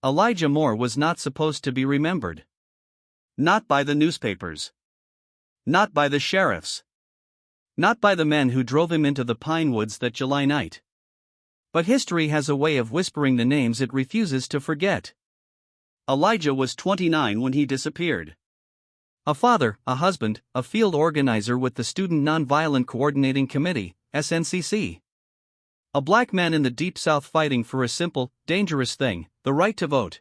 Elijah Moore was not supposed to be remembered. Not by the newspapers. Not by the sheriffs. Not by the men who drove him into the pine woods that July night. But history has a way of whispering the names it refuses to forget. Elijah was 29 when he disappeared. A father, a husband, a field organizer with the Student Nonviolent Coordinating Committee, SNCC. A black man in the Deep South fighting for a simple, dangerous thing, the right to vote.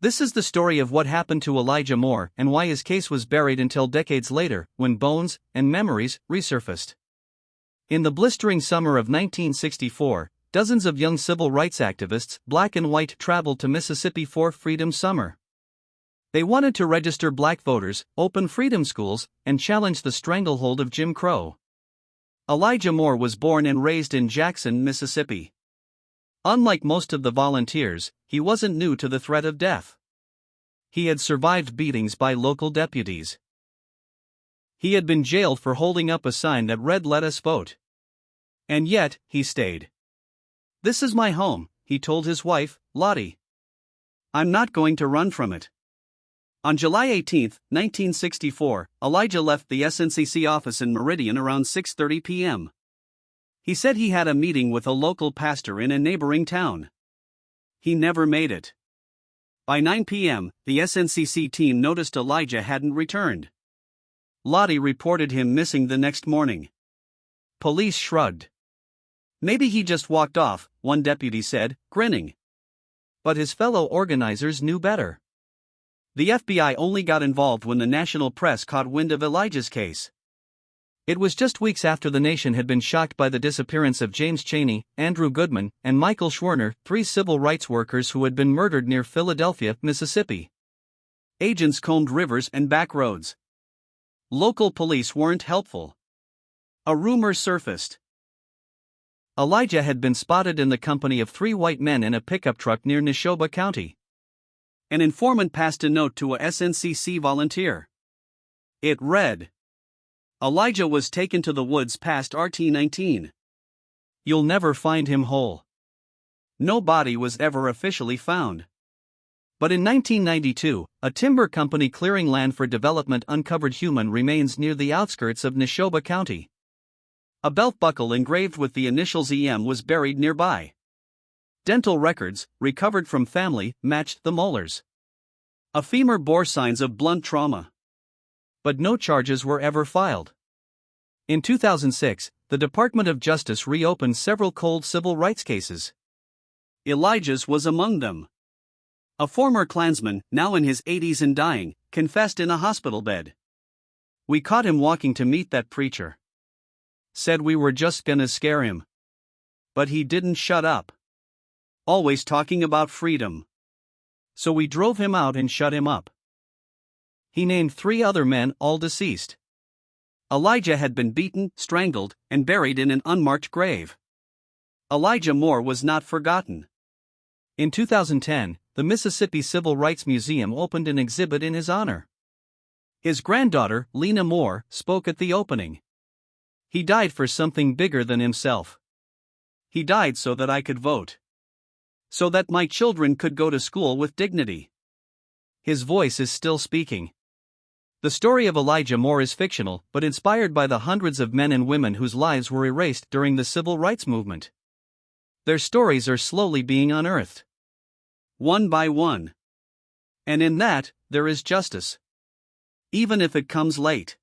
This is the story of what happened to Elijah Moore and why his case was buried until decades later, when bones and memories resurfaced. In the blistering summer of 1964, dozens of young civil rights activists, black and white, traveled to Mississippi for Freedom Summer. They wanted to register black voters, open freedom schools, and challenge the stranglehold of Jim Crow. Elijah Moore was born and raised in Jackson, Mississippi. Unlike most of the volunteers, he wasn't new to the threat of death. He had survived beatings by local deputies. He had been jailed for holding up a sign that read "Let us vote." And yet, he stayed. "This is my home," he told his wife, Lottie. "I'm not going to run from it." On July 18, 1964, Elijah left the SNCC office in Meridian around 6:30 p.m. He said he had a meeting with a local pastor in a neighboring town. He never made it. By 9 p.m., the SNCC team noticed Elijah hadn't returned. Lottie reported him missing the next morning. Police shrugged. "Maybe he just walked off," one deputy said, grinning. But his fellow organizers knew better. The FBI only got involved when the national press caught wind of Elijah's case. It was just weeks after the nation had been shocked by the disappearance of James Chaney, Andrew Goodman, and Michael Schwerner, 3 civil rights workers who had been murdered near Philadelphia, Mississippi. Agents combed rivers and back roads. Local police weren't helpful. A rumor surfaced. Elijah had been spotted in the company of 3 white men in a pickup truck near Neshoba County. An informant passed a note to a SNCC volunteer. It read, "Elijah was taken to the woods past RT-19. You'll never find him whole." No body was ever officially found. But in 1992, a timber company clearing land for development uncovered human remains near the outskirts of Neshoba County. A belt buckle engraved with the initials EM was buried nearby. Dental records, recovered from family, matched the molars. A femur bore signs of blunt trauma. But no charges were ever filed. In 2006, the Department of Justice reopened several cold civil rights cases. Elijah's was among them. A former Klansman, now in his 80s and dying, confessed in a hospital bed. "We caught him walking to meet that preacher. Said we were just gonna scare him. But he didn't shut up. Always talking about freedom. So we drove him out and shut him up." He named 3 other men, all deceased. Elijah had been beaten, strangled, and buried in an unmarked grave. Elijah Moore was not forgotten. In 2010, the Mississippi Civil Rights Museum opened an exhibit in his honor. His granddaughter, Lena Moore, spoke at the opening. "He died for something bigger than himself. He died so that I could vote. So that my children could go to school with dignity." His voice is still speaking. The story of Elijah Moore is fictional, but inspired by the hundreds of men and women whose lives were erased during the civil rights movement. Their stories are slowly being unearthed. One by one. And in that, there is justice. Even if it comes late.